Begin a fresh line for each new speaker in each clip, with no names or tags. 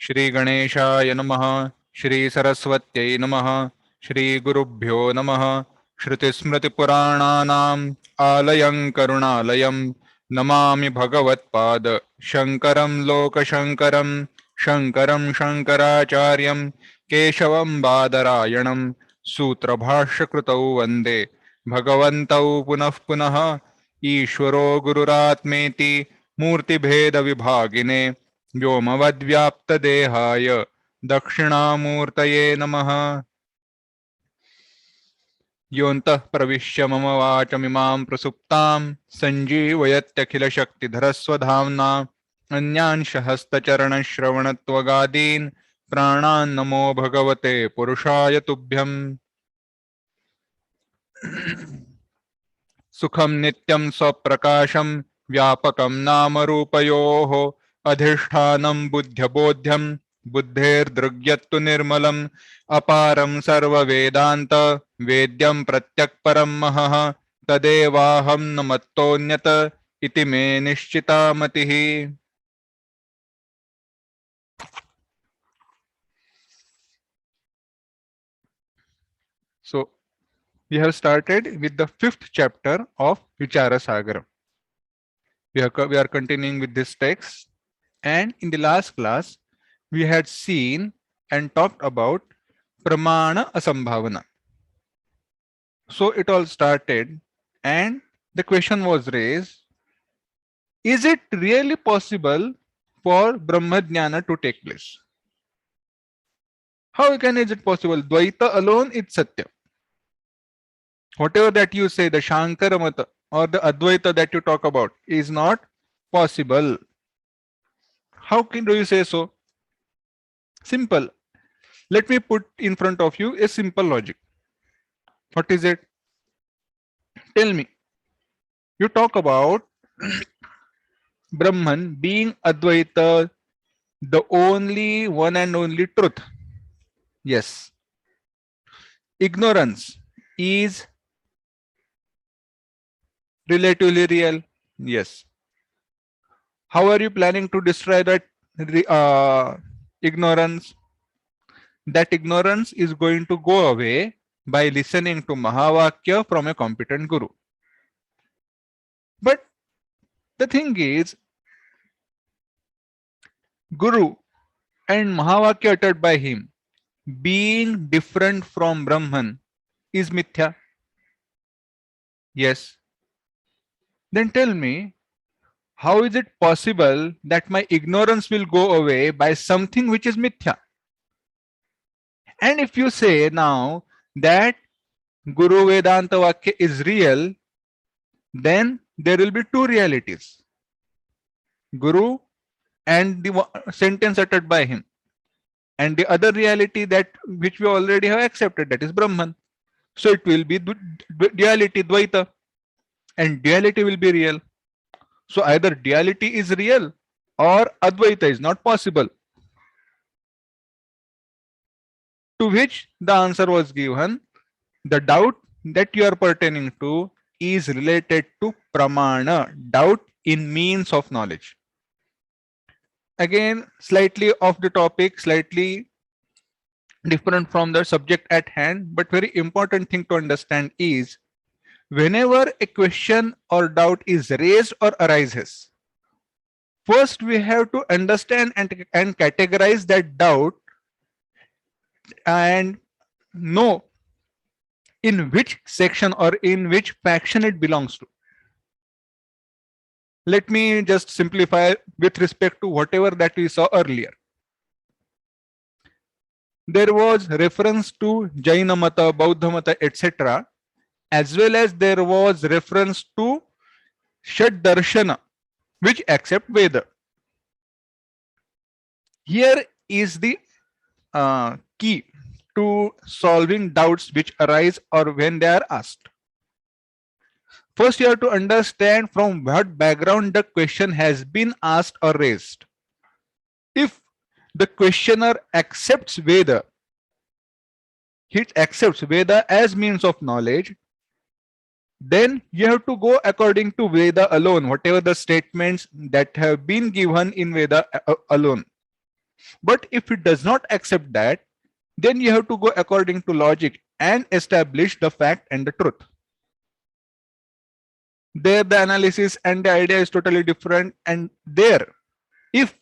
Shri Ganeshaya Namaha, Shri Saraswatyai Namaha, Shri Gurubhyo Namaha, Shruti Smriti Purananam Alayam Karunalayam Namami Bhagavat Pada Shankaram Loka Shankaram Shankaram Shankaracharyam Keshavam Badarayanam Sutra Bhashya Krutau Vande Bhagavantau Punah Punaha Ishvaro Gururatmeti Murti Bheda Vibhagine व्योमवद्व्याप्तदेहाय दक्षिणामूर्तये नमः। योऽन्तः प्रविश्य मम वाचमिमां प्रसुप्तां सञ्जीवयत्यखिलशक्तिधरस्वधाम्ना अन्यांश हस्तचरणश्रवणत्वगादीन् प्राणान् नमो भगवते पुरुषाय तुभ्यम्। सुखं नित्यं स्वप्रकाशं व्यापकं नामरूपयोः अधिष्ठानं बुद्ध्यबोध्यं बुद्धेर्दृग्यत्तु निर्मलम् अपारं सर्ववेदान्त वेद्यं प्रत्यक्परं महः तदेवाहं न मत्तोऽन्यत इति मे निश्चिता मतिः। So we have started with the 5th chapter of Vichaara-Saagaram. We are continuing with this text, and in the last class we had seen and talked about Pramana Asambhavana. So it all started, and the question was raised, is it really possible for Brahmajnana to take place? How is it possible? Dvaita alone is Satya. Whatever that you say, the Shankara Mata or the Advaita that you talk about is not possible. How do you say so? Simple. Let me put in front of you a simple logic. What is it? Tell me. You talk about Brahman being Advaita, the only one and only truth. Yes. Ignorance is relatively real. Yes. How are you planning to destroy that ignorance? That ignorance is going to go away by listening to Mahavakya from a competent guru. But the thing is, Guru and Mahavakya uttered by him being different from Brahman is mithya. Yes. Then tell me, how is it possible that my ignorance will go away by something which is mithya? And if you say now that Guru Vedanta Vakya is real, then there will be two realities. Guru and the sentence uttered by him. And the other reality that which we already have accepted, that is Brahman. So it will be duality, Dvaita. And duality will be real. So either duality is real or Advaita is not possible. To which the answer was given, the doubt that you are pertaining to is related to pramana, doubt in means of knowledge. Again, slightly off the topic, slightly different from the subject at hand, but very important thing to understand is whenever a question or doubt is raised or arises, first we have to understand and categorize that doubt and know in which section or in which faction it belongs to. Let me just simplify with respect to whatever that we saw earlier. There was reference to Jaina Mata, Bauddha Mata, etc., as well as there was reference to Shad Darshana, which accept Veda. Here is the key to solving doubts which arise or when they are asked. First, you have to understand from what background the question has been asked or raised. If the questioner accepts Veda, he accepts Veda as means of knowledge, then you have to go according to Veda alone, whatever the statements that have been given in Veda alone. But if it does not accept that, then you have to go according to logic and establish the fact and the truth. There, the analysis and the idea is totally different. And there, if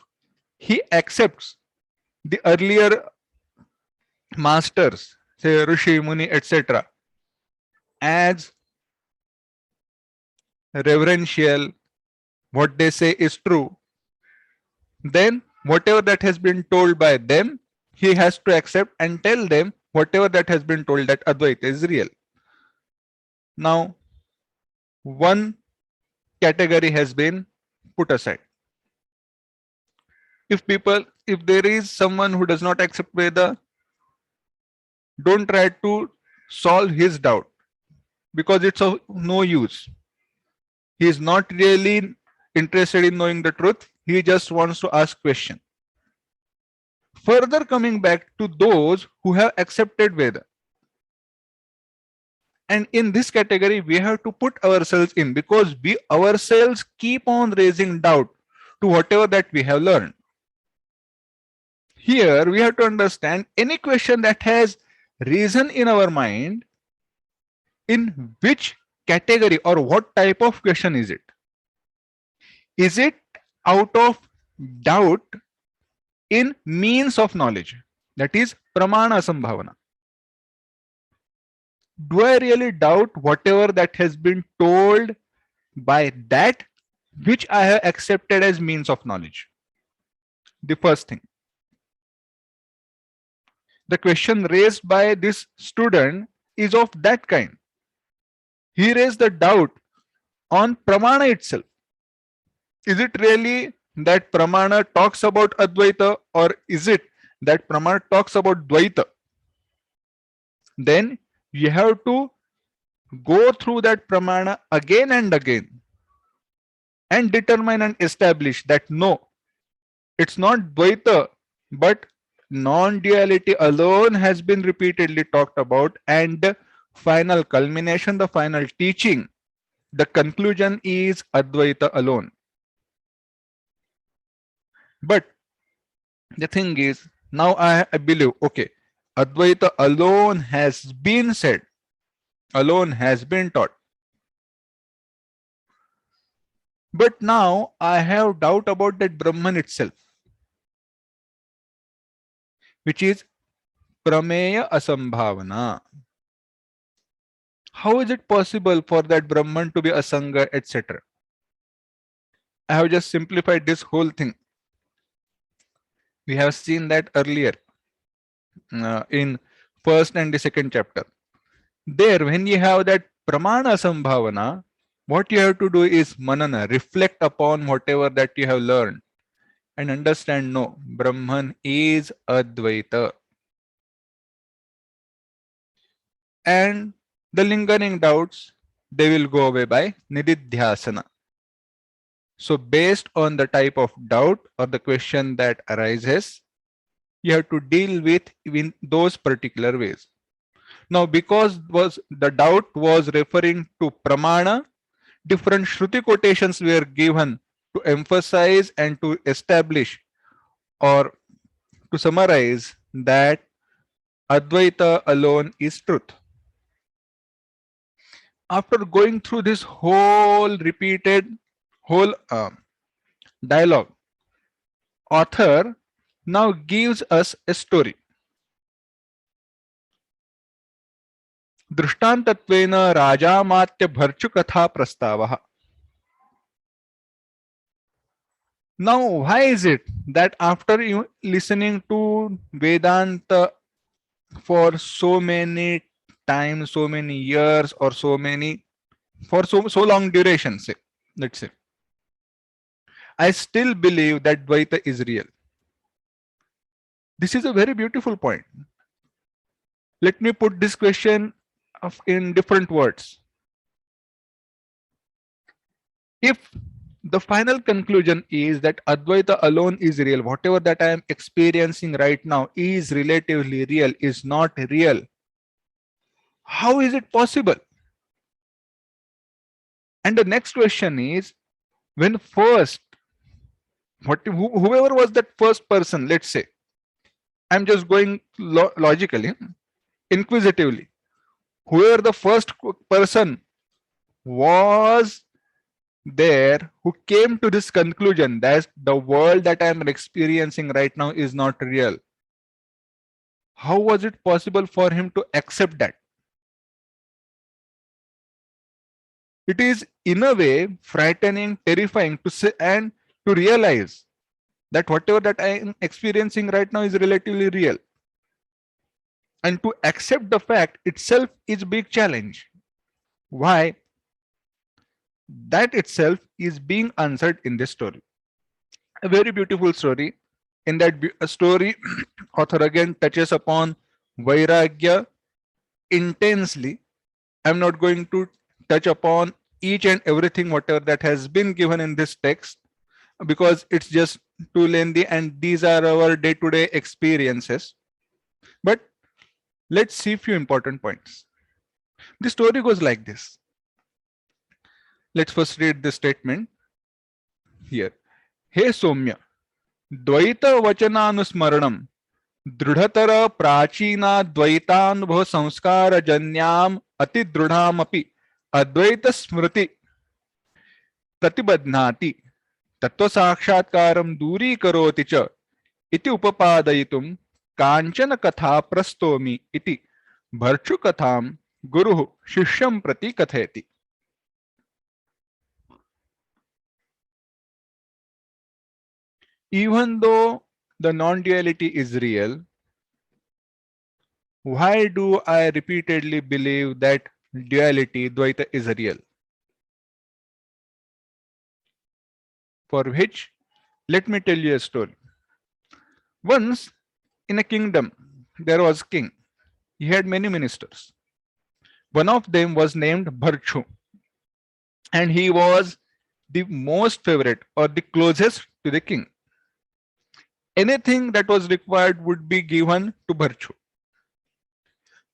he accepts the earlier masters, say Rishi, Muni, etc., as reverential, what they say is true, then whatever that has been told by them, he has to accept and tell them whatever that has been told, that Advaita is real. Now, one category has been put aside. If there is someone who does not accept Veda, don't try to solve his doubt, because it's of no use. He is not really interested in knowing the truth. He just wants to ask question. Further, coming back to those who have accepted Veda, and in this category we have to put ourselves in, because we ourselves keep on raising doubt to whatever that we have learned. Here we have to understand any question that has risen in our mind, in which category or what type of question is it? Is it out of doubt in means of knowledge, that is pramana sambhavana? Do I really doubt whatever that has been told by that which I have accepted as means of knowledge? The first thing. The question raised by this student is of that kind. He raised the doubt on pramana itself. Is it really that pramana talks about Advaita, or is it that pramana talks about Dvaita? Then you have to go through that pramana again and again and determine and establish that no, it's not Dvaita, but non-duality alone has been repeatedly talked about, and the final culmination, the final teaching, the conclusion is Advaita alone. But the thing is, now I believe, okay, Advaita alone has been said, alone has been taught. But now I have doubt about that Brahman itself, which is Prameya Asambhavana. How is it possible for that Brahman to be Asanga, etc.? I have just simplified this whole thing. We have seen that earlier in first and the second chapter. There, when you have that Pramana Sambhavana, what you have to do is manana, reflect upon whatever that you have learned and understand, no, Brahman is Advaita. And the lingering doubts, they will go away by Nididhyasana. So based on the type of doubt or the question that arises, you have to deal with in those particular ways. Now, because the doubt was referring to pramana, different Shruti quotations were given to emphasize and to establish or to summarize that Advaita alone is truth. After going through this whole dialogue, author now gives us a story. दृष्टान्तत्वेन राजामात्य भर्चु कथा प्रस्तावः. Now, why is it that after you listening to Vedanta for so many times, so many years, or for so long duration, say, let's say, I still believe that Dvaita is real? This is a very beautiful point. Let me put this question in different words. If the final conclusion is that Advaita alone is real, whatever that I am experiencing right now is relatively real, is not real, how is it possible? And the next question is, when first Whoever was that first person, let's say, I'm just going logically, inquisitively, whoever the first person was there who came to this conclusion that the world that I'm experiencing right now is not real, how was it possible for him to accept that? It is in a way frightening, terrifying to say and to realize that whatever that I am experiencing right now is relatively real. And to accept the fact itself is a big challenge. Why? That itself is being answered in this story. A very beautiful story. In that story, author again touches upon Vairagya intensely. I'm not going to touch upon each and everything whatever that has been given in this text because it's just too lengthy and these are our day-to-day experiences. But let's see few important points. The story goes like this. Let's first read the statement here. He Somya, Dvaita Vachananusmaranam दृढ़तर प्राचीना द्वैतानुभव संस्कार जन्याम अति दृढ़ामपि अद्वैत स्मृति प्रतिबध्नाति तत्व साक्षात्कारं दूरीकरोति च इति उपपादयितुं कांचन कथा प्रस्तोमि इति virtue कथां गुरुः शिष्यं प्रति कथयति. Even though the non-duality is real, why do I repeatedly believe that duality, Dvaita, is real? For which, let me tell you a story. Once in a kingdom, there was a king. He had many ministers. One of them was named Bharchchhu, and he was the most favorite or the closest to the king. Anything that was required would be given to Bharchchhu.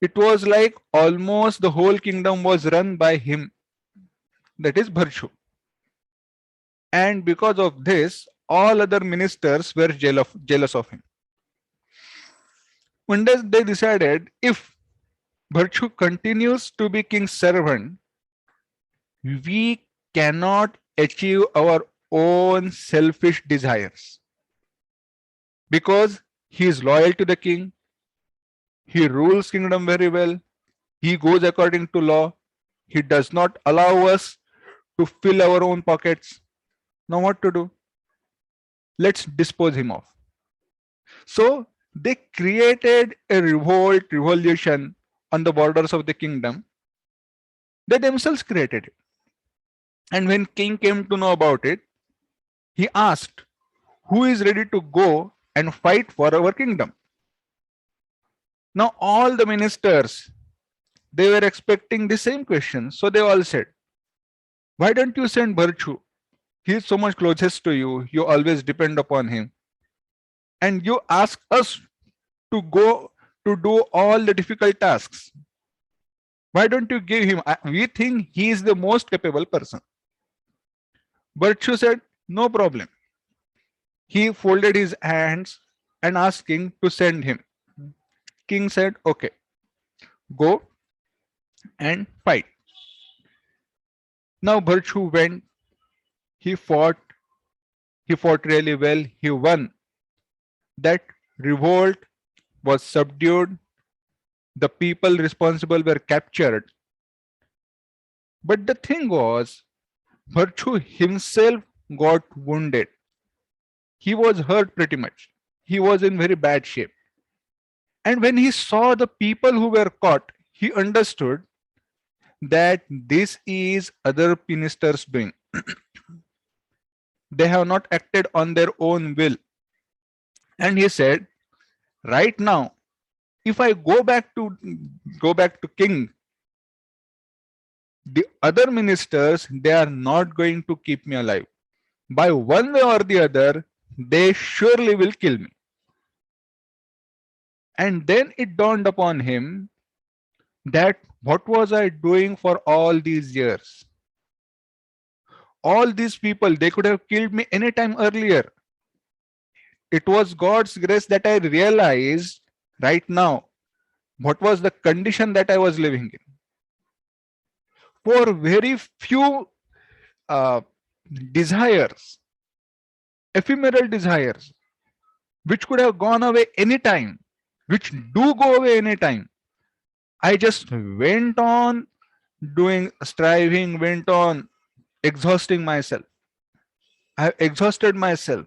It was like almost the whole kingdom was run by him, that is Bharchchhu. And because of this, all other ministers were jealous of him. One day they decided, if Bharchchhu continues to be king's servant, we cannot achieve our own selfish desires. Because he is loyal to the king, he rules kingdom very well, he goes according to law, he does not allow us to fill our own pockets. Now what to do? Let's dispose him off. So they created a revolution on the borders of the kingdom. They themselves created it. And when king came to know about it, he asked, who is ready to go and fight for our kingdom? Now all the ministers, they were expecting the same question. So they all said, why don't you send Bharchchhu? He is so much closest to you. You always depend upon him. And you ask us to go to do all the difficult tasks. Why don't you give him? We think he is the most capable person. Bharchchhu said, no problem. He folded his hands and asked king to send him. King said, okay, go and fight. Now Bharchchhu went, he fought really well, he won. That revolt was subdued, the people responsible were captured. But the thing was, Bharchchhu himself got wounded. He was hurt pretty much. He was in very bad shape. And when he saw the people who were caught, he understood that this is other ministers doing. They have not acted on their own will. And he said, right now, if I go back to king, the other ministers, they are not going to keep me alive. By one way or the other, they surely will kill me. And then it dawned upon him that what was I doing for all these years? All these people, they could have killed me anytime earlier. It was God's grace that I realized right now what was the condition that I was living in. For very few uh, desires, ephemeral desires, which could have gone away anytime, which do go away anytime, I just went on doing, striving, went on exhausting myself. I have exhausted myself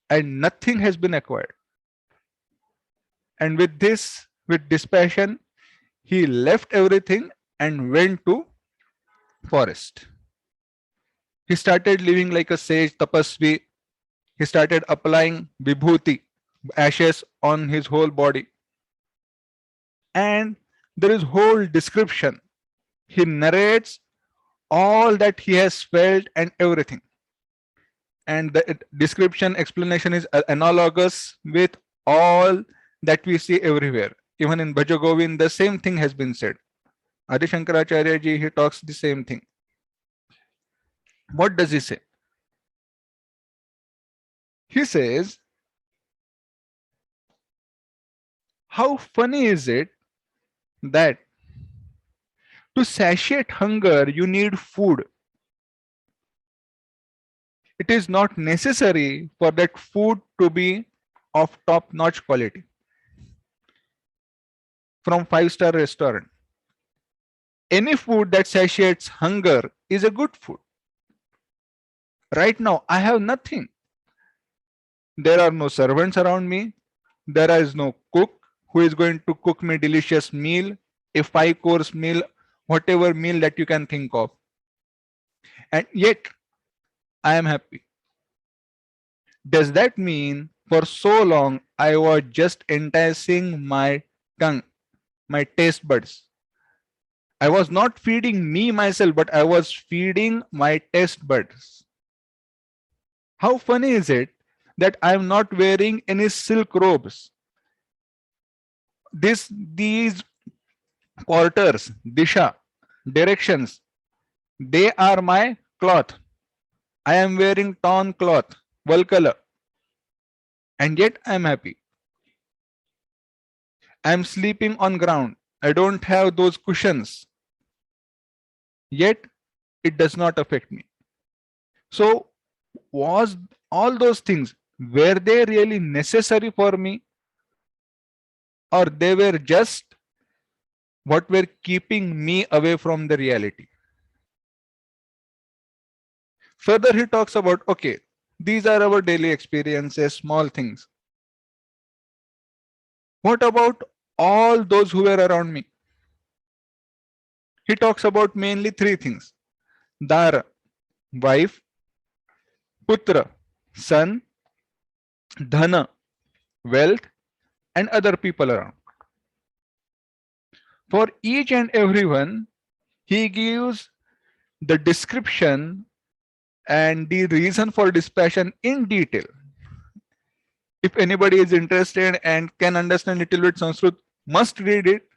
and nothing has been acquired. And with this, with dispassion, he left everything and went to forest. He started living like a sage tapasvi. He started applying vibhuti, ashes, on his whole body. And there is whole description. He narrates all that he has felt and everything. And the description explanation is analogous with all that we see everywhere. Even in Bhajagovind, the same thing has been said. Adi Shankaracharya ji, he talks the same thing. What does he say? He says, how funny is it that to satiate hunger you need food. It is not necessary for that food to be of top-notch quality from 5-star restaurant. Any food that satiates hunger is a good food. Right now, I have nothing. There are no servants around me. There is no cook who is going to cook me delicious meal, a 5-course meal, whatever meal that you can think of. And yet, I am happy. Does that mean for so long I was just enticing my tongue, my taste buds? I was not feeding me myself, but I was feeding my taste buds. How funny is it that I am not wearing any silk robes? These quarters, disha, directions, they are my cloth. I am wearing torn cloth, wool color, and yet I am happy. I am sleeping on ground. I don't have those cushions. Yet it does not affect me. So was all those things, were they really necessary for me, or they were just what were keeping me away from the reality? Further, he talks about, okay, these are our daily experiences, small things. What about all those who were around me? He talks about mainly 3 things: Dara, wife; Putra, son; Dhana, wealth, and other people around. For each and everyone, he gives the description and the reason for dispassion in detail. If anybody is interested and can understand little bit Sanskrit, must read it.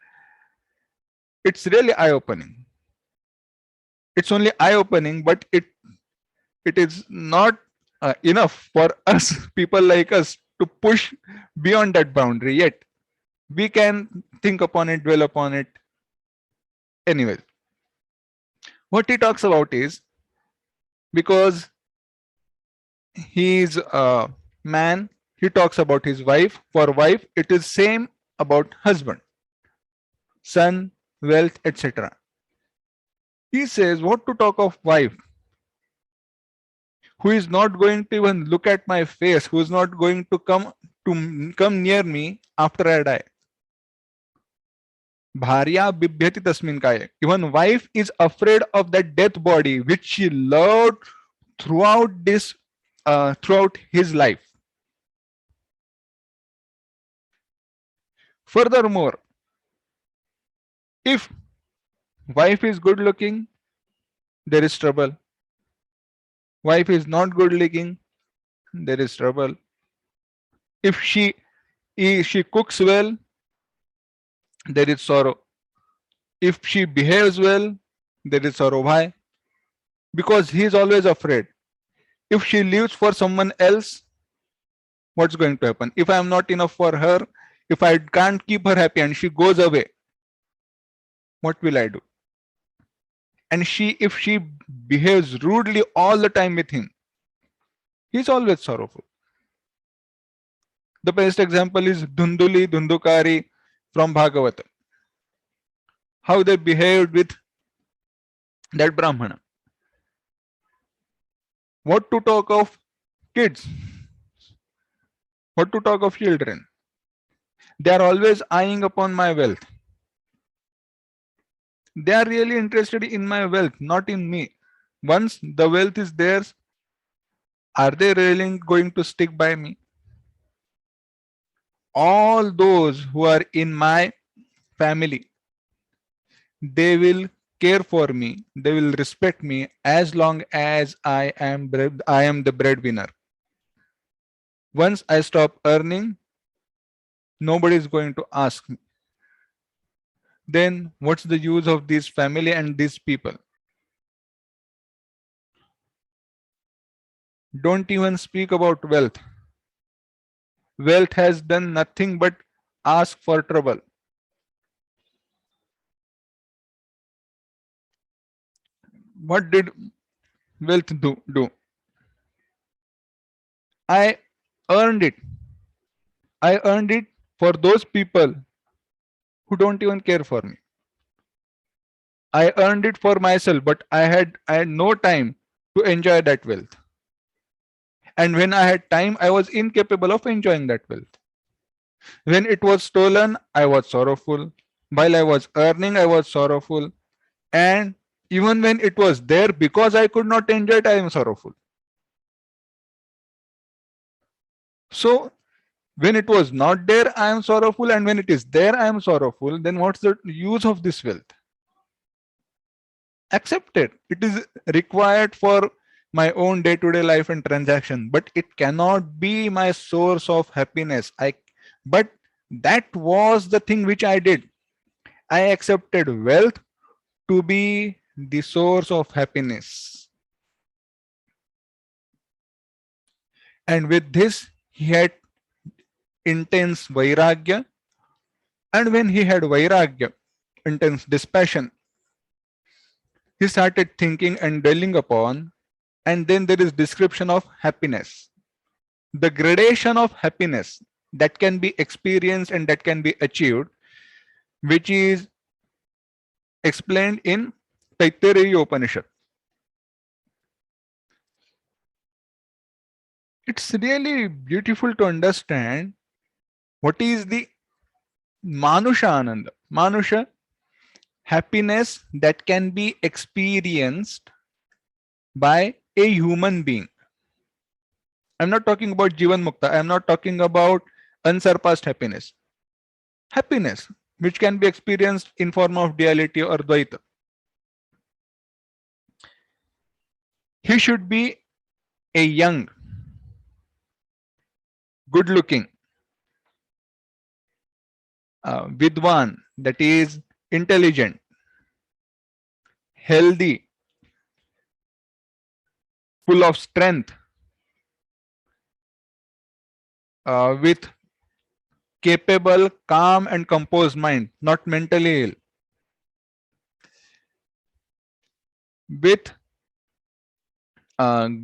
It's really eye-opening. It's only eye-opening, but it is not enough for us, people like us, to push beyond that boundary yet. We can think upon it, dwell upon it. Anyway, what he talks about is, because he's a man, he talks about his wife. For wife, it is same about husband, son, wealth, etc. He says, what to talk of wife, who is not going to even look at my face, who is not going to come near me after I die. Bharya bibhyati tasmin kaya. Even wife is afraid of that death body which she loved throughout his life. Furthermore, if wife is good looking, there is trouble. Wife is not good looking, there is trouble. If she cooks well, there is sorrow. If she behaves well, there is sorrow. Why? Because he is always afraid. If she lives for someone else, what's going to happen? If I am not enough for her, if I can't keep her happy and she goes away, what will I do? And if she behaves rudely all the time with him, he's always sorrowful. The best example is Dhunduli, Dhundukari from Bhagavata. How they behaved with that Brahmana. What to talk of kids? What to talk of children? They are always eyeing upon my wealth. They are really interested in my wealth, not in me. Once the wealth is theirs, are they really going to stick by me? All those who are in my family, they will care for me, they will respect me as long as I am the breadwinner. Once I stop earning, nobody is going to ask me. Then what's the use of this family and these people? Don't even speak about wealth. Wealth has done nothing but ask for trouble. What did wealth do? I earned it. I earned it for those people who don't even care for me. I earned it for myself, but I had no time to enjoy that wealth. And when I had time, I was incapable of enjoying that wealth. When it was stolen, I was sorrowful. While I was earning, I was sorrowful. And even when it was there, because I could not enjoy it, I am sorrowful. So when it was not there, I am sorrowful, and when it is there, I am sorrowful. Then what's the use of this wealth? Accept it. It is required for my own day-to-day life and transaction, but it cannot be my source of happiness. But that was the thing which I did. I accepted wealth to be the source of happiness. And with this, he had intense vairagya. And when he had vairagya, intense dispassion, he started thinking and dwelling upon, and then there is description of happiness. The gradation of happiness that can be experienced and that can be achieved, which is explained in Taittiriya Upanishad. It's really beautiful to understand what is the Manusha Ananda. Manusha, happiness that can be experienced by a human being. I'm not talking about Jivan Mukta. I'm not talking about unsurpassed happiness. Happiness which can be experienced in form of duality or Dvaita. He should be a young, good looking, Vidwan, that is intelligent, healthy, full of strength, with capable, calm and composed mind, not mentally ill, with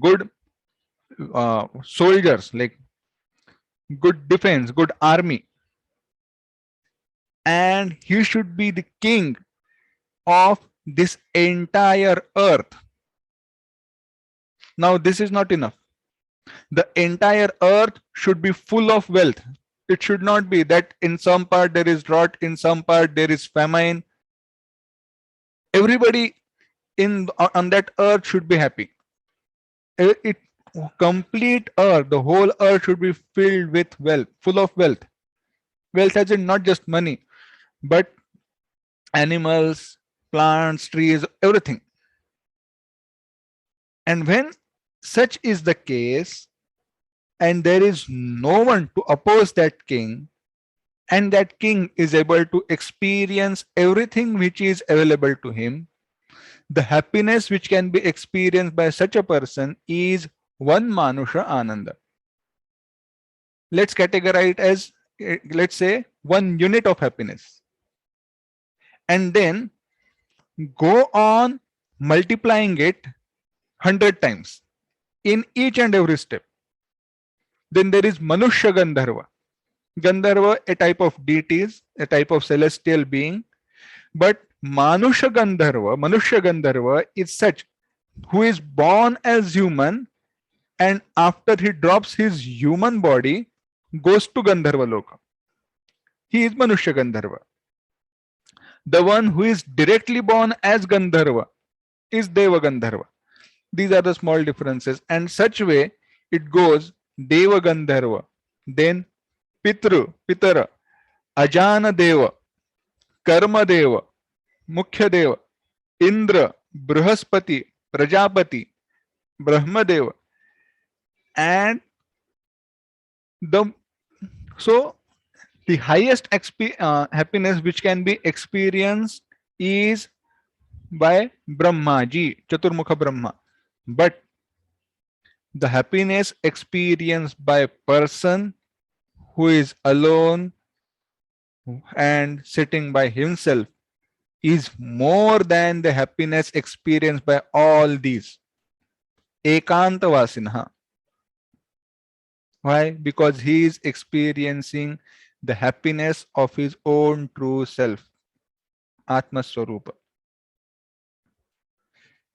good soldiers, like good defense, good army, and he should be the king of this entire earth. Now, this is not enough. The entire earth should be full of wealth. It should not be that in some part there is drought, in some part there is famine. Everybody on that earth should be happy. It complete earth, the whole earth should be filled with wealth, full of wealth. Wealth as in not just money, but animals, plants, trees, everything. And when such is the case, and there is no one to oppose that king, and that king is able to experience everything which is available to him, the happiness which can be experienced by such a person is one Manusha Ananda. Let's categorize it as, let's say, 1 unit of happiness, and then go on multiplying it 100 times in each and every step. Then there is Manushya Gandharva. Gandharva, a type of deities, a type of celestial being. But Manushya Gandharva is such who is born as human, and after he drops his human body, goes to Gandharva Loka. He is Manushya Gandharva. The one who is directly born as Gandharva is Deva Gandharva. These are the small differences, and such way it goes: Deva Gandharva, then Pitara, Ajana Deva, Karma Deva, Mukhya Deva, Indra, Brihaspati, Prajapati, Brahmadeva, and the so the highest happiness which can be experienced is by Brahmaji, Chaturmukha Brahma. But the happiness experienced by a person who is alone and sitting by himself is more than the happiness experienced by all these. Ekantavasinha. Why? Because he is experiencing the happiness of his own true self, Atma Swarupa.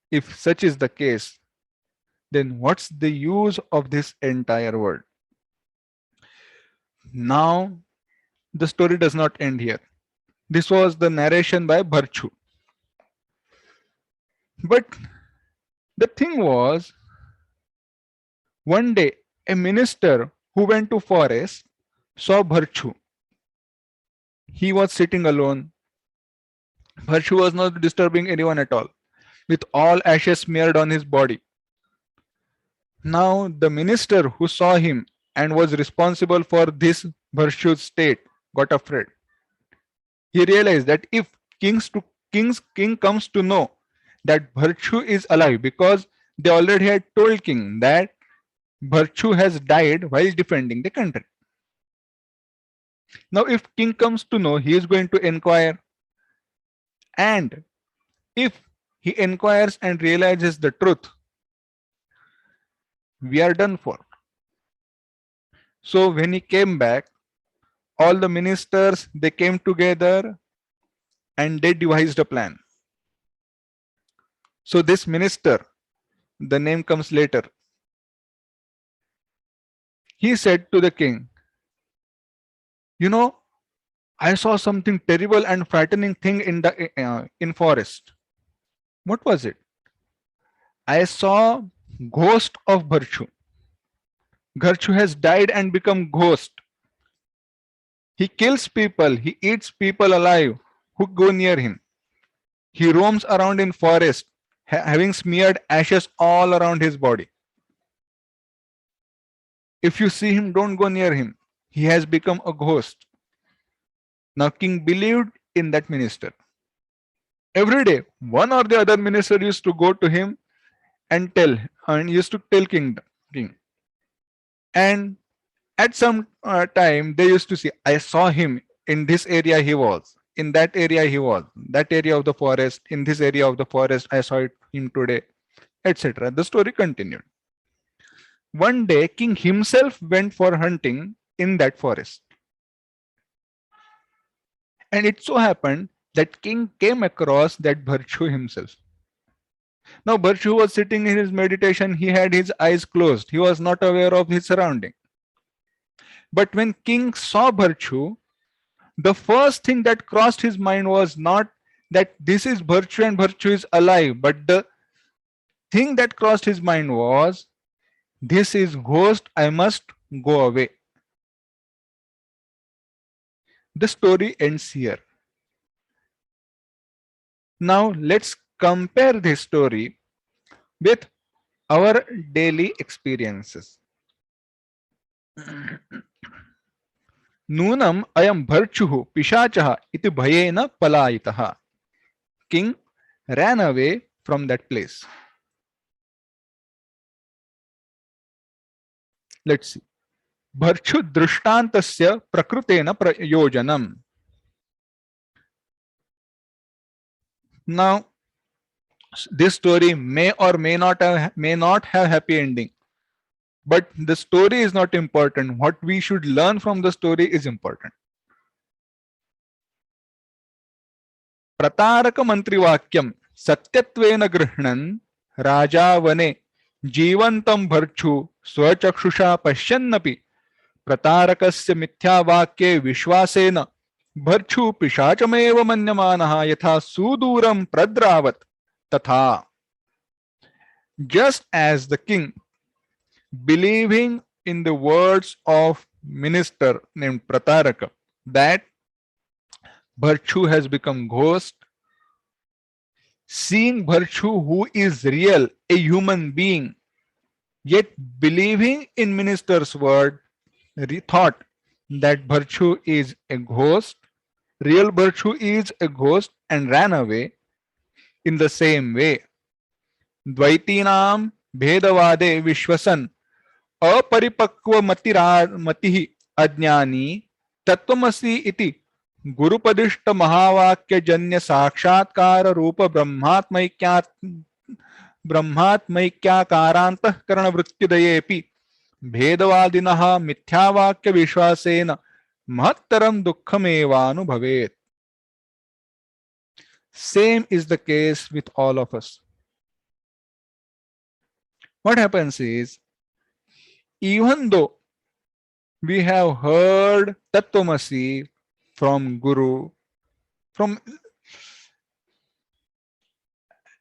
If such is the case, then what's the use of this entire world? Now, the story does not end here. This was the narration by Bharchchhu. But the thing was, one day a minister who went to forest saw Bharchchhu. He was sitting alone. Bharchchhu was not disturbing anyone at all, with all ashes smeared on his body. Now the minister who saw him and was responsible for this Bharchchu's state got afraid. He realized that if king comes to know that Bharchchhu is alive, because they already had told king that Bharchchhu has died while defending the country. Now if king comes to know, he is going to inquire, and if he inquires and realizes the truth, we are done for. So when he came back, all the ministers, they came together and they devised a plan. So this minister, the name comes later, he said to the king, you know, I saw something terrible and frightening thing in the in forest. What was it? I saw ghost of Bharchchhu. Bharchchhu has died and become ghost. He kills people, he eats people alive who go near him. He roams around in forest, having smeared ashes all around his body. If you see him, don't go near him. He has become a ghost. Now king believed in that minister. Every day, one or the other minister used to go to him and used to tell king. And at some time, they used to say, I saw him in this area he was, in that area he was, that area of the forest, in this area of the forest, I saw him today, etc. The story continued. One day, king himself went for hunting in that forest. And it so happened that king came across that Bharchchhu himself. Now Bharchchhu was sitting in his meditation, he had his eyes closed, he was not aware of his surrounding. But when king saw Bharchchhu, the first thing that crossed his mind was not that this is Bharchchhu and Bharchchhu is alive, but the thing that crossed his mind was, this is ghost, I must go away. The story ends here. Now let's compare this story with our daily experiences. Nunam ayam Bharchchuh pishachaha iti bhayena palayitaha. King ran away from that place. Let's see. Bharchchhu drishtantasya prakrutena prayojanam. Now, this story may not have happy ending, but the story is not important. What we should learn from the story is important. प्रतारक मंत्रिवाक्यम सत्यत्वेन गृह्णन् राजा वने जीवन्तं भर्तृ स्वचक्षुषा पश्यन्नपि प्रतारकस्य मिथ्यावाक्ये विश्वासेन भर्तृ पिशाचमेव मन्यमानः यथा सुदूरं प्रद्रावत् तथा. Just as the king, believing in the words of minister named Prataraka that Bharchchhu has become ghost, seeing Bharchchhu who is real, a human being, yet believing in minister's word, thought that Bharchchhu is a ghost, real Bharchchhu is a ghost, and ran away. In the same way, द्वैतीनां भेदवादे विश्वसन् अपरिपक्व मतिः अज्ञानी तत्वमसि इति गुरुपदिष्ट महावाक्य जन्य साक्षात्कार रूप ब्रह्मात्मैक्याकारान्तःकरण वृत्तिदयेऽपि भेदवादिनः मिथ्यावाक्य विश्वासेन महत्तरं दुःखमेवानुभवेत्. Same is the case with all of us. What happens is, even though we have heard Tattvamasi from Guru, from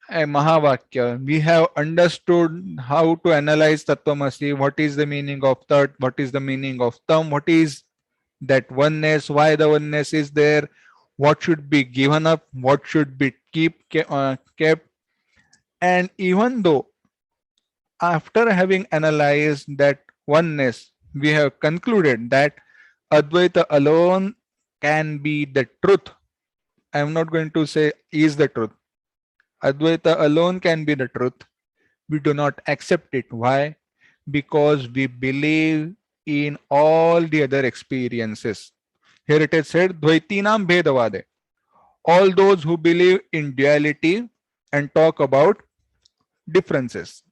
a Mahavakya, we have understood how to analyze Tattvamasi, what is the meaning of Tat, what is the meaning of Tam, what is that oneness, why the oneness is there, what should be given up, what should be kept. And even though after having analyzed that oneness, we have concluded that Advaita alone can be the truth. I am not going to say is the truth. Advaita alone can be the truth. We do not accept it. Why? Because we believe in all the other experiences. Here it is said, Dvaitinam Bhedavade. All those who believe in duality and talk about differences.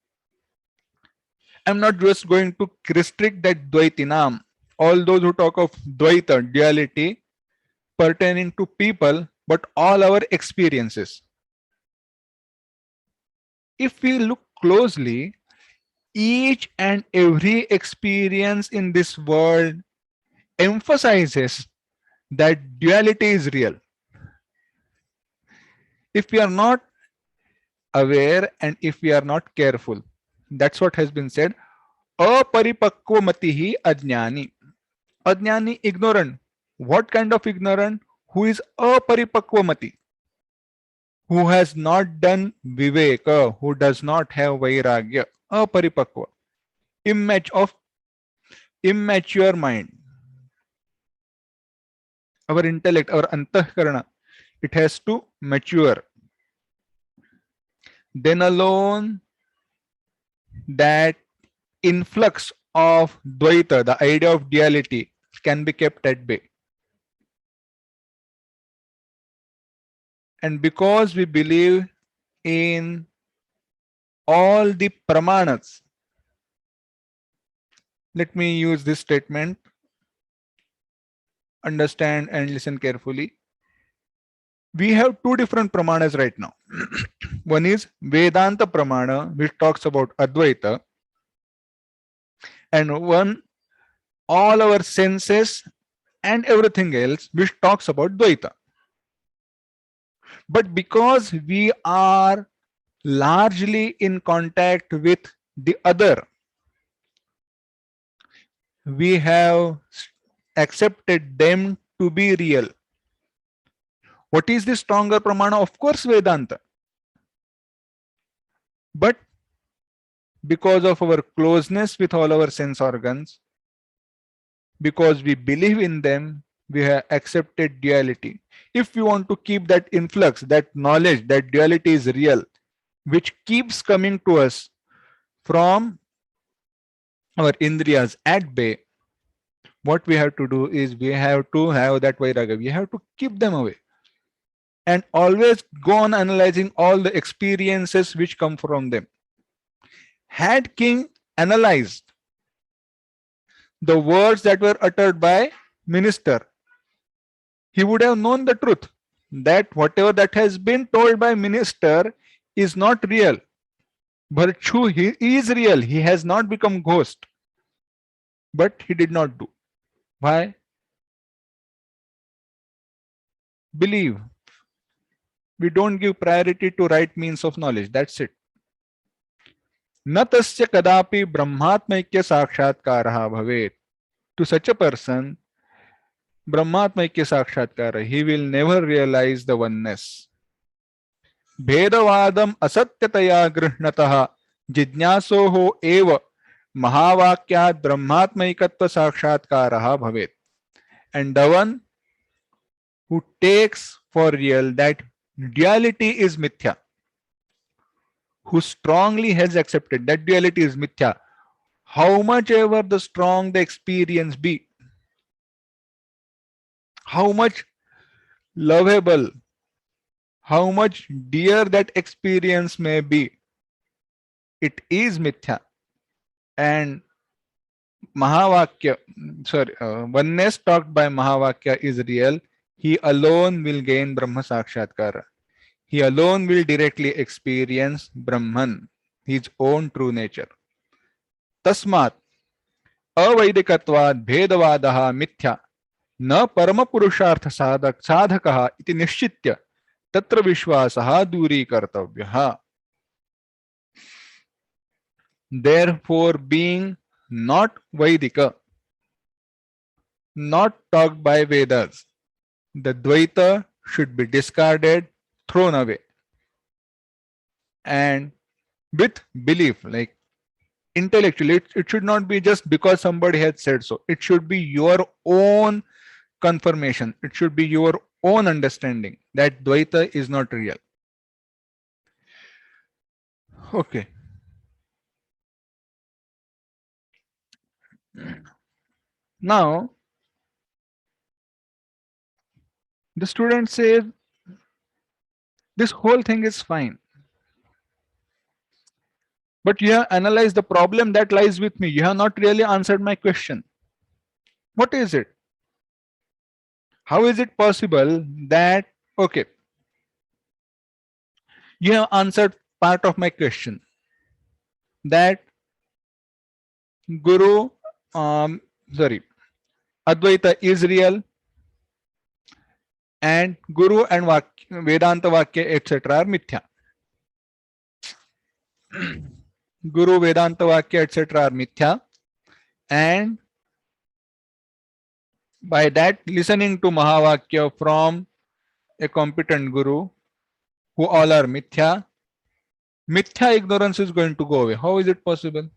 I'm not just going to restrict that Dvaitinam. All those who talk of Dvaita, duality, pertaining to people, but all our experiences. If we look closely, each and every experience in this world emphasizes that duality is real. If we are not aware and if we are not careful, that's what has been said. Aparipakva matihi ajnani. Ajnani, ignorant. What kind of ignorant? Who is aparipakva mati? Who has not done viveka, who does not have vairagya. Aparipakva. Immature mind. Our intellect, our antahkarana, it has to mature. Then alone that influx of Dvaita, the idea of duality, can be kept at bay. And because we believe in all the pramanas, let me use this statement, understand and listen carefully. We have two different pramanas right now. One is Vedanta pramana, which talks about Advaita, and one, all our senses and everything else, which talks about Dvaita. But because we are largely in contact with the other, we have accepted them to be real. What is the stronger pramana? Of course, Vedanta. But because of our closeness with all our sense organs, because we believe in them, we have accepted duality. If we want to keep that influx, that knowledge, that duality is real, which keeps coming to us from our indriyas at bay, What we have to do is we have to have that vairagya. We have to keep them away and always go on analyzing all the experiences which come from them. Had king analyzed the words that were uttered by minister, he would have known the truth that whatever that has been told by minister is not real. Bharchchhu, he is real. He has not become ghost. But he did not do. Why? Believe. We don't give priority to right means of knowledge. That's it. न तस्य कदापि ब्रह्मात्मैक्य साक्षात्कारः भवेत्. To such a person, ब्रह्मात्मैक्य साक्षात्कार, he will never realize the oneness. भेदवादम असत्यतया गृह्णतः जिज्ञासोः एव महावाक्यात् ब्रह्मात्मैकत्व साक्षात्कारः भवेत्. And the one who takes for real that duality is mithya, who strongly has accepted that duality is mithya, how much ever the strong the experience be, how much lovable, how much dear that experience may be, it is mithya. And Mahavakya, oneness talked by Mahavakya is real. He alone will gain Brahma Sakshatkara. He alone will directly experience Brahman, his own true nature. Tasmat अवैदिकत्वात् भेदवादः मिथ्या न परमपुरुषार्थ साधकः इति निश्चित्य तत्र विश्वासः दूरीकर्तव्यः. Therefore, being not Vaidika, not talked by Vedas, the Dvaita should be discarded, thrown away. And with belief, like intellectually, it should not be just because somebody has said so. It should be your own confirmation. It should be your own understanding that Dvaita is not real. Okay. Now, the student says, this whole thing is fine. But you have analyzed the problem that lies with me. You have not really answered my question. What is it? How is it possible that, okay, you have answered part of my question, that Guru, Advaita is real, and Guru and Vedanta Vakya, etc. are mithya. Guru, Vedanta Vakya, etc. are mithya, and by that, listening to Mahavakya from a competent Guru, who all are mithya, mithya ignorance is going to go away. How is it possible?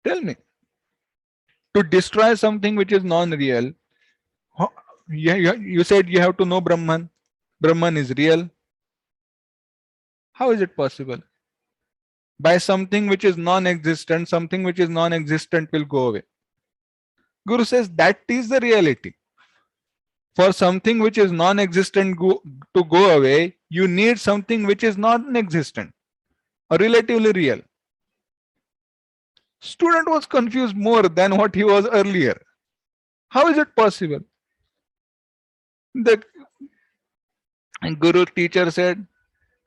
Tell me. To destroy something which is non-real, you said you have to know Brahman. Brahman is real. How is it possible? By something which is non-existent, something which is non-existent will go away. Guru says that is the reality. For something which is non-existent to go away, you need something which is non-existent or relatively real. Student was confused more than what he was earlier. How is it possible? The Guru teacher said,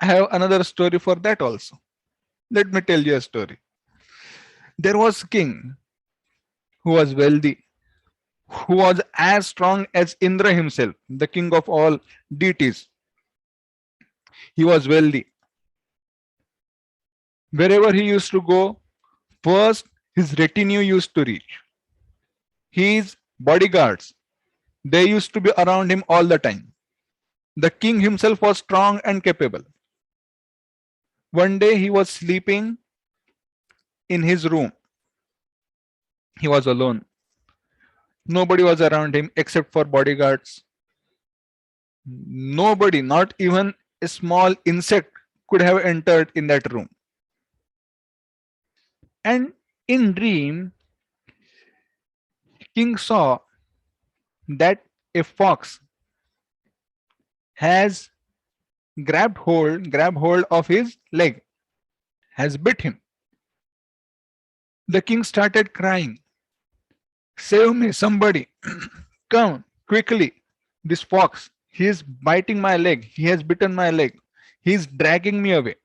I have another story for that also. Let me tell you a story. There was a king who was wealthy, who was as strong as Indra himself, the king of all deities. He was wealthy. Wherever he used to go, first his retinue used to reach. His bodyguards, they used to be around him all the time. The king himself was strong and capable. One day he was sleeping in his room. He was alone. Nobody was around him except for bodyguards. Nobody, not even a small insect, could have entered in that room. And in dream, King saw that a fox has grab hold of his leg, has bit him. The king started crying, "Save me, somebody! Come quickly! This fox, he is biting my leg, he has bitten my leg, he is dragging me away."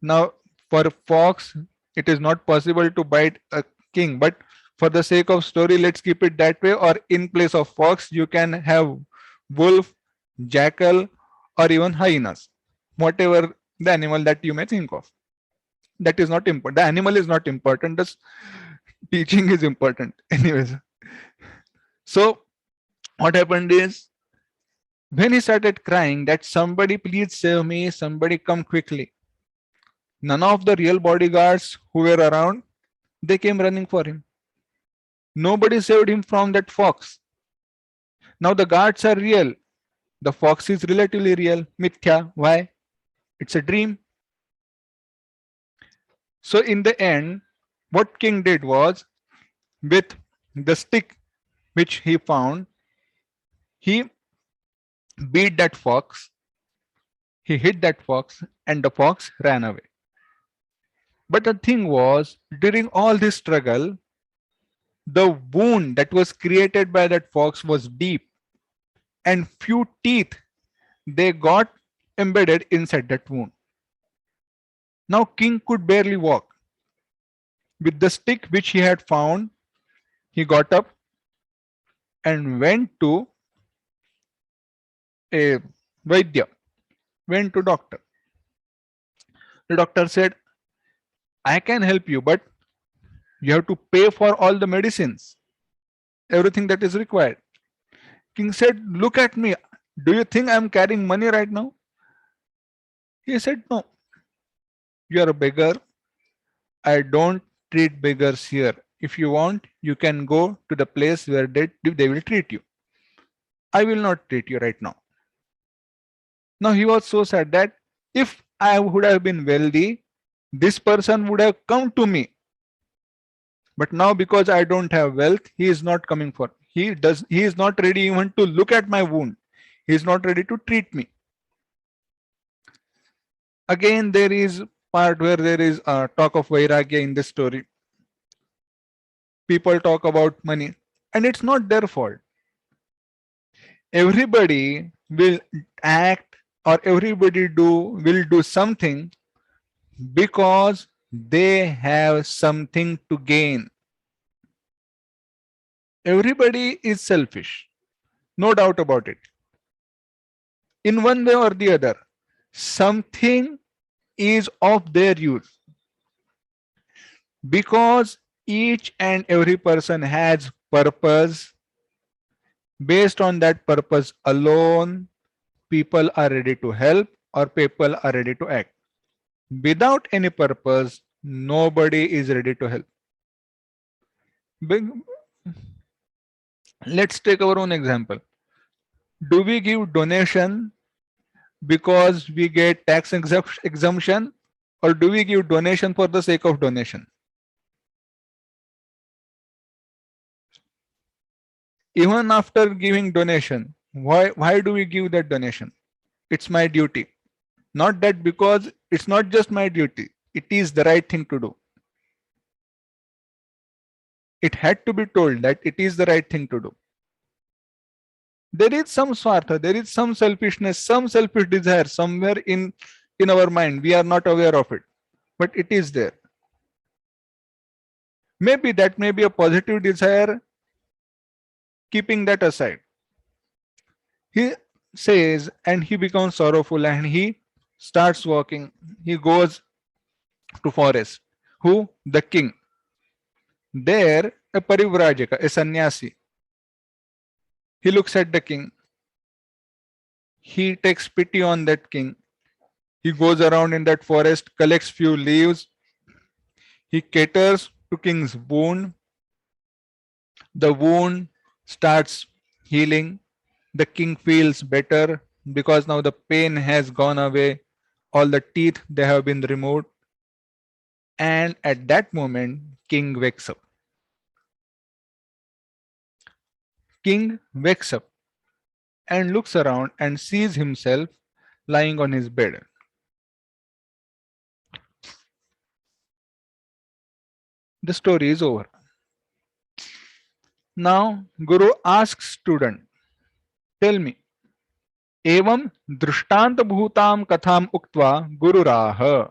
Now, for a fox, it is not possible to bite a king, but for the sake of story, let's keep it that way. Or in place of fox, you can have wolf, jackal, or even hyenas, whatever the animal that you may think of. That is not important. The animal is not important. The teaching is important. Anyways, so what happened is when he started crying that somebody please save me, somebody come quickly. None of the real bodyguards who were around, they came running for him. Nobody saved him from that fox. Now the guards are real. The fox is relatively real. Mithya. Why? It's a dream. So in the end, what king did was, with the stick which he found, he beat that fox, he hit that fox, and the fox ran away. But the thing was, during all this struggle, the wound that was created by that fox was deep, and few teeth they got embedded inside that wound. Now king could barely walk. With the stick which he had found, he got up and went to a Vaidya, went to doctor. The doctor said, "I can help you, but you have to pay for all the medicines, everything that is required." King said, "Look at me. Do you think I'm carrying money right now?" He said, "No, you are a beggar. I don't treat beggars here. If you want, you can go to the place where they will treat you. I will not treat you right now." Now he was so sad that if I would have been wealthy, this person would have come to me. But now because I don't have wealth, he is not coming for. He is not ready even to look at my wound. He is not ready to treat me. Again, there is part where there is a talk of vairagya in this story. People talk about money, and it's not their fault. Everybody will act, or everybody will do something because they have something to gain. Everybody is selfish, no doubt about it. In one way or the other, something is of their use, because each and every person has purpose. Based on that purpose alone, people are ready to help or people are ready to act. Without any purpose, nobody is ready to help. Let's take our own example. Do we give donation because we get tax exemption, or do we give donation for the sake of donation? Even after giving donation, why do we give that donation? It's my duty. Not that, because it's not just my duty, it is the right thing to do. It had to be told that it is the right thing to do. There is some swartha, there is some selfishness, some selfish desire somewhere in our mind. We are not aware of it, but it is there. Maybe that may be a positive desire. Keeping that aside, he says, and he becomes sorrowful and he starts walking. He goes to forest. Who? The king. There, a parivrajaka, a sannyasi, he looks at the king. He takes pity on that king. He goes around in that forest, collects few leaves. He caters to king's wound. The wound starts healing. The king feels better because now the pain has gone away. All the teeth, they have been removed. And at that moment, king wakes up. King wakes up and looks around and sees himself lying on his bed. The story is over. Now Guru asks student, tell me, एवं दृष्टान्तभूतां कथाम उक्त्वा गुरुराह.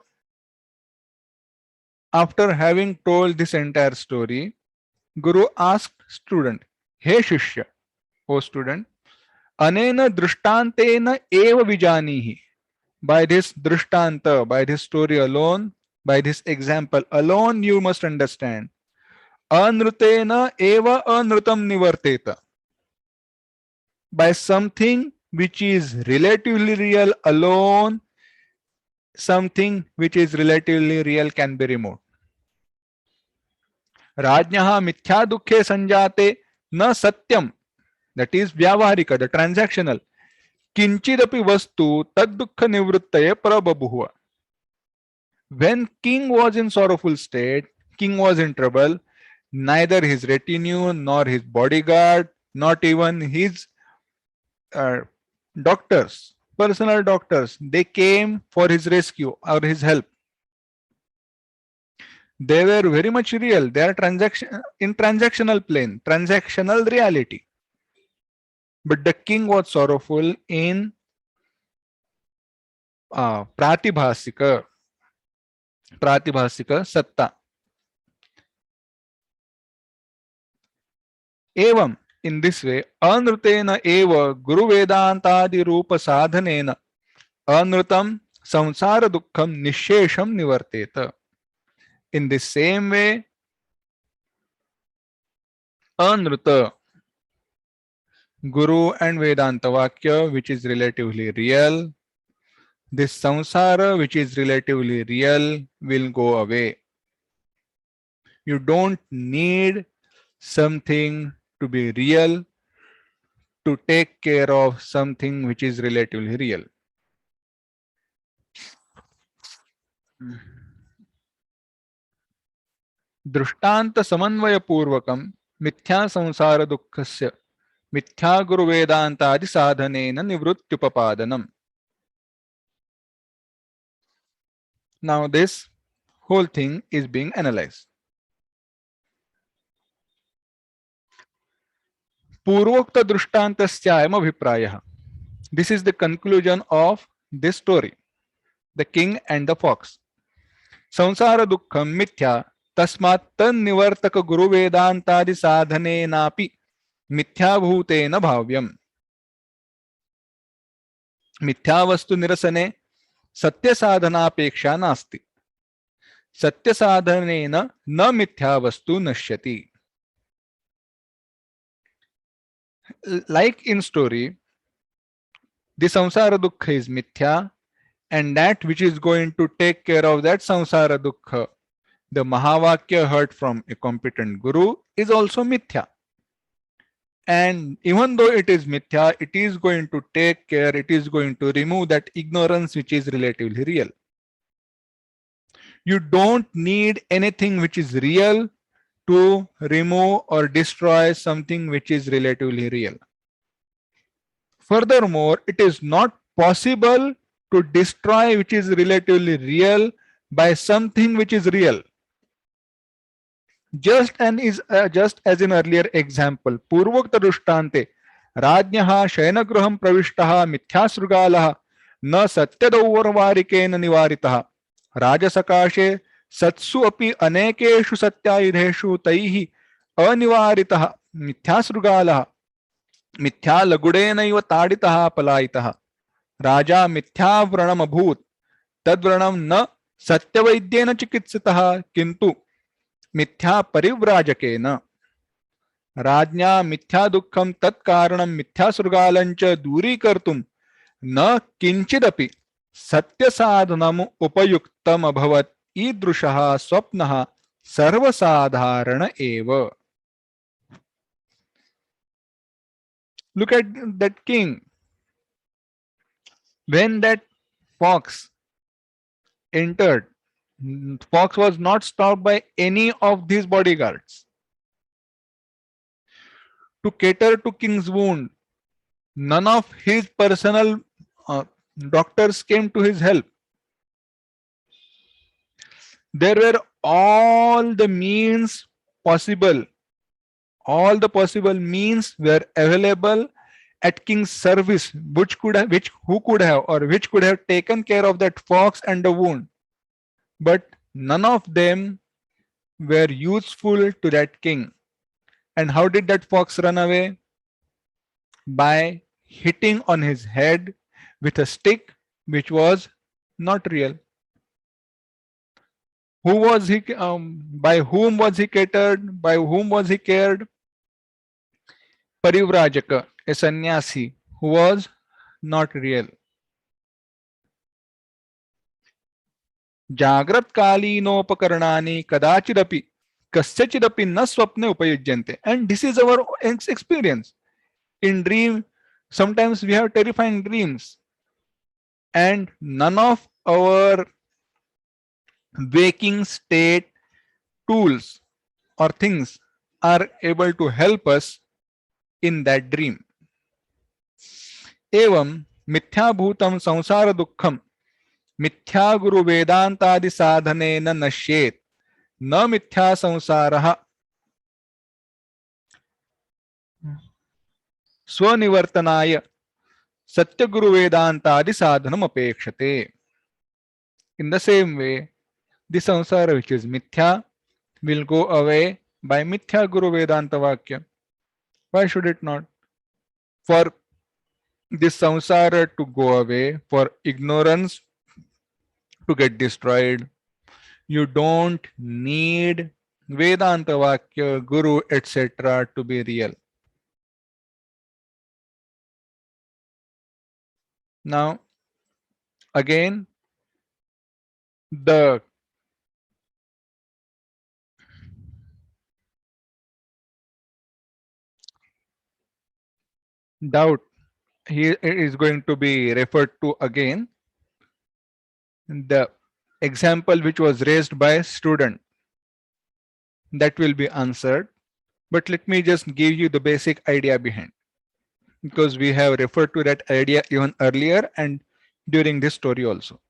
After having told this entire story, Guru asked student, Hey Shishya, O student, anena drishtantena eva vijanihi. By this drishtanta, by this story alone, by this example alone, you must understand. Anrutena eva anrutam nivarteta. By something which is relatively real alone, something which is relatively real can be removed. Rajnyaha mithya dukhe sanjate na satyam. That is vyavaharika, the transactional. Kinchidapi vastu tad dukkha nivruttaye prababuhva. When king was in sorrowful state, king was in trouble, neither his retinue nor his bodyguard, not even his uh, doctors, personal doctors, they came for his rescue or his help. They were very much real. They are in transactional plane, transactional reality. But the king was sorrowful in pratibhasika satta. Evam, in this way, anrutena eva guru vedantadi rupa sadhanena anrutam samsara dukkham nishesham nivarteta. In the same way, anruta, Guru and Vedanta Vakya, which is relatively real, this samsara, which is relatively real, will go away. You don't need something to be real to take care of something which is relatively real. दृष्टांत समन्वय पूर्वकम मिथ्या संसार दुःखस्य मिथ्या गुरु वेदांतादि साधनेन निवृत्त्युपपादनम. Now this whole thing is being analyzed. पूर्वोक्त दृष्टान्तस्यायम अभिप्रायः. This is the conclusion of this story, the king and the fox. संसार दुःखम मिथ्या तस्मात् तन्निवर्तक गुरु वेदांतादि साधनेनापि मिथ्याभूतेन भाव्यम. मिथ्या वस्तु निरसने सत्य साधनापेक्षा नास्ति. सत्य साधनेन न मिथ्या वस्तु नश्यति. Like in story, the samsara dukkha is mithya, and that which is going to take care of that samsara dukkha, the Mahavakya heard from a competent guru, is also mithya. And even though it is mithya, it is going to take care, it is going to remove that ignorance which is relatively real. You don't need anything which is real to remove or destroy something which is relatively real. Furthermore, it is not possible to destroy which is relatively real by something which is real. Just as in earlier example, पूर्वोक्त दृष्टान्ते राज्ञः शयनगृहं प्रविष्टः मिथ्यासृगालः न सत्यदौर्वारिकेन निवारितः राजसकाशे सत्सु अपि अनेकेषु सत्यायुधेषु तैः अनिवारितः मिथ्यासृगालः मिथ्यालगुडेनैव ताडितः पलायितः राजा मिथ्याव्रणमभूत् तद्व्रणं न सत्यवैद्येन चिकित्सितः किन्तु मिथ्या परिव्राजकेन राज्ञा मिथ्या दुःखं तत्कारणं मिथ्यासृगालञ्च दूरीकर्तुं न किंचिदपि सत्यसाधनम् उपयुक्तम् अभवत्. ईदृशः स्वप्नः सर्वसाधारण एव. Look at that king. When that fox entered, fox was not stopped by any of these bodyguards. to cater to king's wound. None of his personal uh, doctors came to his help. There were all the means possible. All the possible means were available at king's service, which could have, which who could have or which could have taken care of that fox and the wound, but none of them were useful to that king. And how did that fox run away? By hitting on his head with a stick which was not real. Who was he? By whom was he catered? By whom was he cared? Parivrajaka, a sannyasi who was not real. जाग्रत्कालीनोपकरणानि कदाचिदपि कस्यचिदपि न स्वप्ने उपयुज्यन्ते. And this is our experience. In dream, sometimes we have terrifying dreams, and none of our waking state tools or things are able to help us in that dream. एवं मिथ्याभूतं संसार दुःखं मिथ्या गुरु वेदांतादि साधनेन नश्येत न मिथ्या संसारः स्वनिवर्तनाय सत्य गुरु वेदांतादि साधनम अपेक्षते. In the same way, the samsara which is mithya will go away by mithya guru vedanta vakya. Why should it not? For this samsara to go away, for ignorance to get destroyed, you don't need vedanta vakya, guru, etc. to be real. Now, again, the doubt here is going to be referred to again. The example which was raised by a student, that will be answered, but let me just give you the basic idea behind, because we have referred to that idea even earlier and during this story also.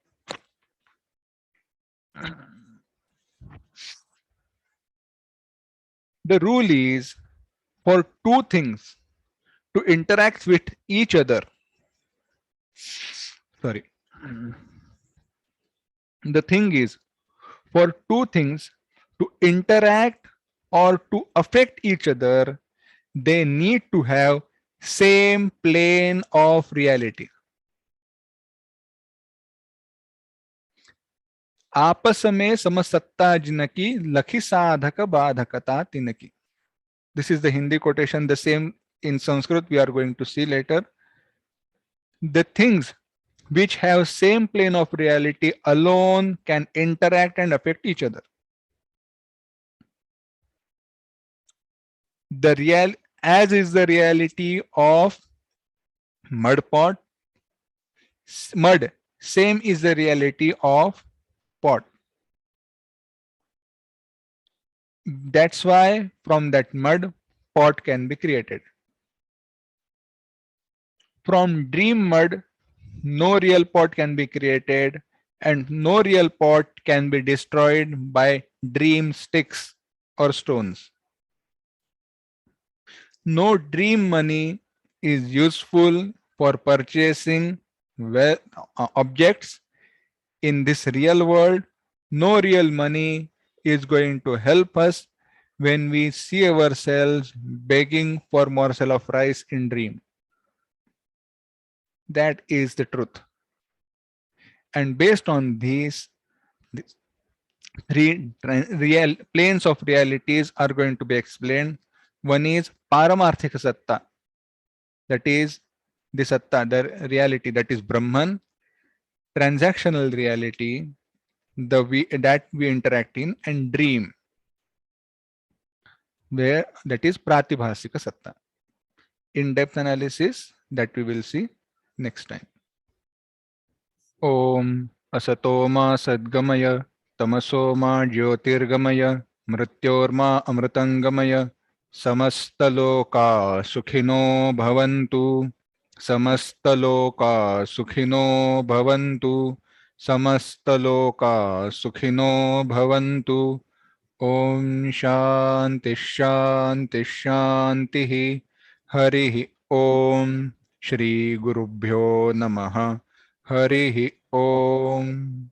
The rule is for two things to interact with each other. Sorry. The thing is, for two things to interact or to affect each other, they need to have same plane of reality. आपस में समसत्ता जिनकी लखी साधक बाधकता तिनकी. This is the Hindi quotation, the same in Sanskrit we are going to see later. The things which have same plane of reality alone can interact and affect each other. The real, as is the reality of mud pot, mud, same is the reality of pot. That's why from that mud, pot can be created. From dream mud, no real pot can be created, and no real pot can be destroyed by dream sticks or stones. No dream money is useful for purchasing objects in this real world. No real money is going to help us when we see ourselves begging for morsel of rice in dream. That is the truth. And based on these three real planes of realities are going to be explained. One is Paramarthika Satta, that is the Satta, the reality that is Brahman. Transactional reality, that we interact in, and dream, where that is Pratibhasika Satta. In-depth analysis that we will see next time. Om Asatoma Sadgamaya Tamasoma Jyotirgamaya Mrityorma Amritangamaya समस्तलोका सुखिनो भवन्तु, समस्तलोका सुखिनो भवन्तु, समस्तलोका सुखिनो भवन्तु। ओम शांति शांति शांति। हरि ओम। श्री गुरुभ्यो नमः। हरि ओम।